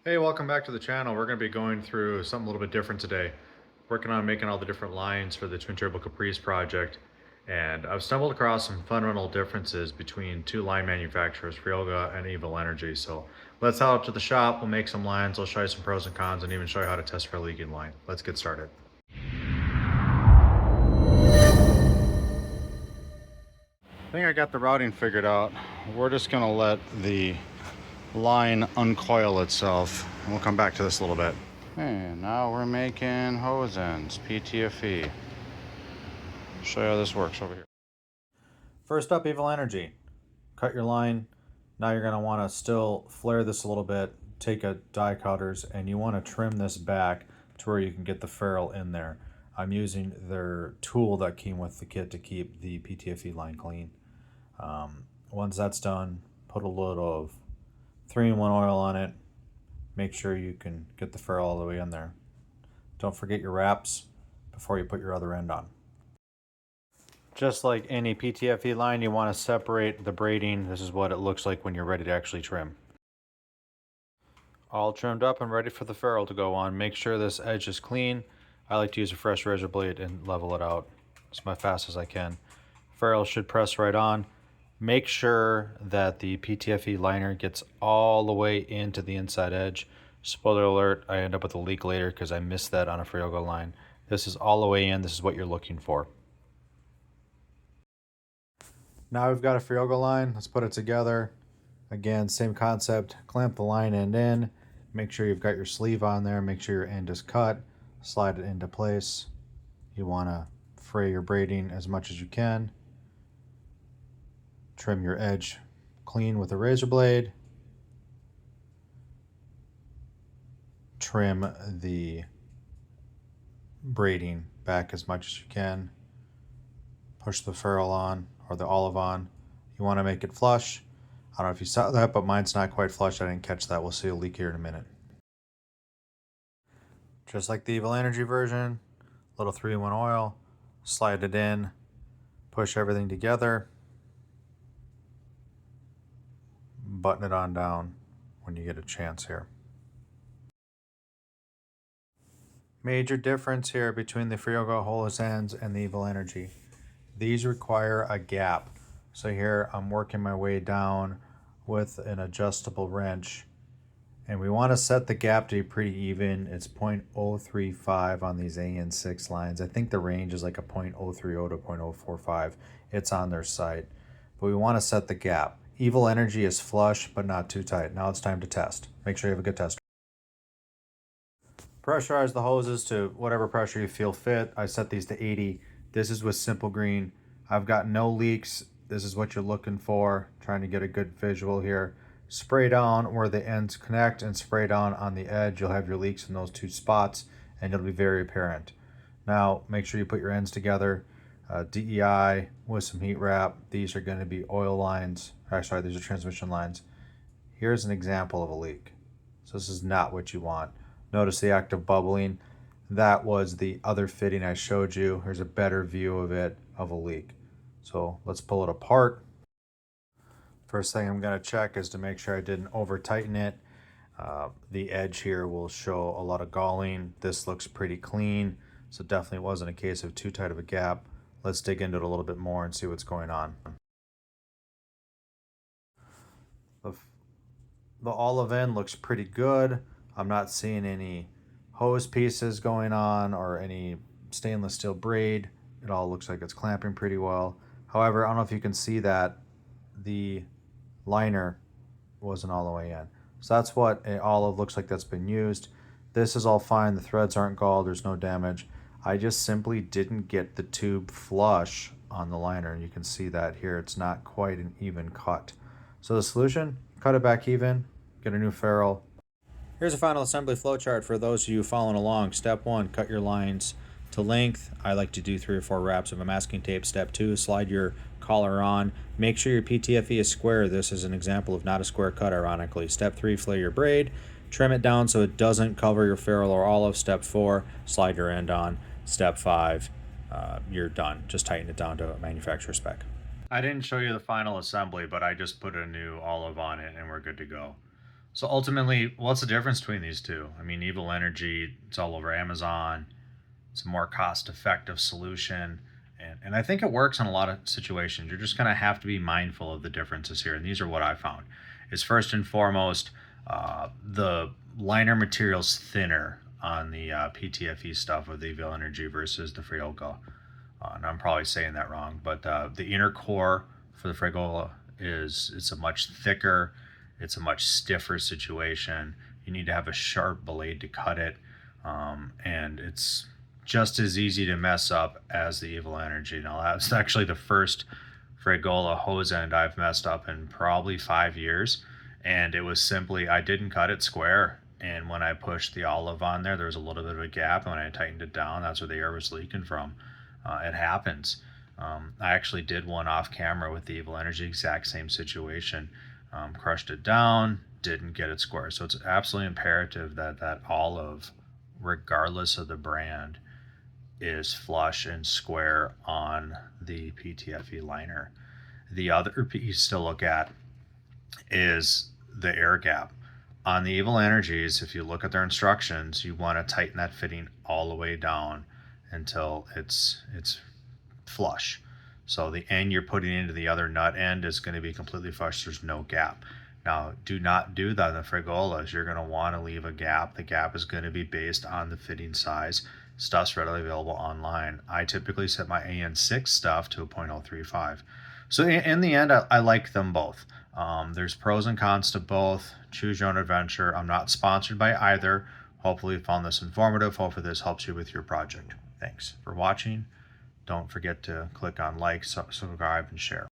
Hey, welcome back to the channel. We're going to be going through something a little bit different today. Working on making all the different lines for the Twin Turbo Caprice project. And I've stumbled across some fundamental differences between two line manufacturers, Fragola and Evil Energy. So let's head out to the shop, we'll make some lines, I'll show you some pros and cons, and even show you how to test for a leaking line. Let's get started. I think I got the routing figured out. We're just going to let the line uncoil itself, and we'll come back to this a little bit. Okay, now we're making hose ends, PTFE. Show you how this works over here. First up, Evil Energy. Cut your line. Now you're going to want to still flare this a little bit, take a die cutters, and you want to trim this back to where you can get the ferrule in there. I'm using their tool that came with the kit to keep the PTFE line clean. Once that's done, put a little of 3-in-1 oil on it. Make sure you can get the ferrule all the way in there. Don't forget your wraps before you put your other end on. Just like any PTFE line, you want to separate the braiding. This is what it looks like when you're ready to actually trim. All trimmed up and ready for the ferrule to go on. Make sure this edge is clean. I like to use a fresh razor blade and level it out as fast as I can. Ferrule should press right on. Make sure that the PTFE liner gets all the way into the inside edge. Spoiler alert, I end up with a leak later because I missed that on a Fragola line. This is all the way in. This is what you're looking for. Now we've got a Fragola line. Let's put it together. Again, same concept. Clamp the line end in. Make sure you've got your sleeve on there. Make sure your end is cut. Slide it into place. You want to fray your braiding as much as you can. Trim your edge clean with a razor blade. Trim the braiding back as much as you can. Push the ferrule on or the olive on. You want to make it flush. I don't know if you saw that, but mine's not quite flush. I didn't catch that. We'll see a leak here in a minute. Just like the Evil Energy version, little 3-in-1 oil, slide it in, push everything together, button it on down when you get a chance here. Major difference here between the Fragola Hose Ends and the Evil Energy. These require a gap. So here I'm working my way down with an adjustable wrench, and we want to set the gap to be pretty even. It's 0.035 on these AN6 lines. I think the range is like a 0.030 to 0.045. It's on their site, but we want to set the gap. Evil Energy is flush but not too tight. Now it's time to test. Make sure you have a good tester. Pressurize the hoses to whatever pressure you feel fit. I set these to 80. This is with Simple Green. I've got no leaks. This is what you're looking for. Trying to get a good visual here. Spray down where the ends connect and spray down on the edge. You'll have your leaks in those two spots and it'll be very apparent. Now make sure you put your ends together. DEI with some heat wrap. These are going to be oil lines. Sorry, these are transmission lines. Here's an example of a leak. So this is not what you want. Notice the active bubbling. That was the other fitting I showed you. Here's a better view of it, of a leak. So let's pull it apart. First thing I'm going to check is to make sure I didn't over tighten it. The edge here will show a lot of galling. This looks pretty clean, so definitely wasn't a case of too tight of a gap. Let's dig into it a little bit more and see what's going on. The olive end looks pretty good. I'm not seeing any hose pieces going on or any stainless steel braid. It all looks like it's clamping pretty well. However, I don't know if you can see that the liner wasn't all the way in. So that's what an olive looks like that's been used. This is all fine. The threads aren't galled. There's no damage. I just simply didn't get the tube flush on the liner. And you can see that here. It's not quite an even cut. So the solution, cut it back even, get a new ferrule. Here's a final assembly flowchart for those of you following along. Step 1, cut your lines to length. I like to do 3 or 4 wraps of a masking tape. Step 2, slide your collar on. Make sure your PTFE is square. This is an example of not a square cut, ironically. Step 3, flare your braid. Trim it down so it doesn't cover your ferrule or olive. Step 4, slide your end on. Step 5, you're done. Just tighten it down to a manufacturer spec. I didn't show you the final assembly, but I just put a new olive on it and we're good to go. So ultimately, what's the difference between these two? I mean, Evil Energy, it's all over Amazon. It's a more cost-effective solution. And I think it works in a lot of situations. You're just going to have to be mindful of the differences here. And these are what I found. Is first and foremost, the liner material's thinner on the PTFE stuff with the Evil Energy versus the Fragola. And I'm probably saying that wrong, but the inner core for the Fragola it's a much thicker, it's a much stiffer situation. You need to have a sharp blade to cut it, and it's just as easy to mess up as the Evil Energy. Now that's actually the first Fragola hose end I've messed up in probably 5 years, and it was simply I didn't cut it square. And when I pushed the olive on there, there was a little bit of a gap, and when I tightened it down, that's where the air was leaking from. It happens. I actually did one off camera with the Evil Energy, exact same situation. Crushed it down, didn't get it square. So it's absolutely imperative that that olive, regardless of the brand, is flush and square on the PTFE liner. The other piece to look at is the air gap. On the Evil Energies, if you look at their instructions, you want to tighten that fitting all the way down until it's flush. So the end you're putting into the other nut end is going to be completely flush. There's no gap. Now, do not do that in the Fragolas. You're going to want to leave a gap. The gap is going to be based on the fitting size. Stuff's readily available online. I typically set my AN6 stuff to a 0.035. So in the end, I like them both. There's pros and cons to both. Choose your own adventure. I'm not sponsored by either. Hopefully you found this informative. Hopefully this helps you with your project. Thanks for watching. Don't forget to click on like, subscribe, and share.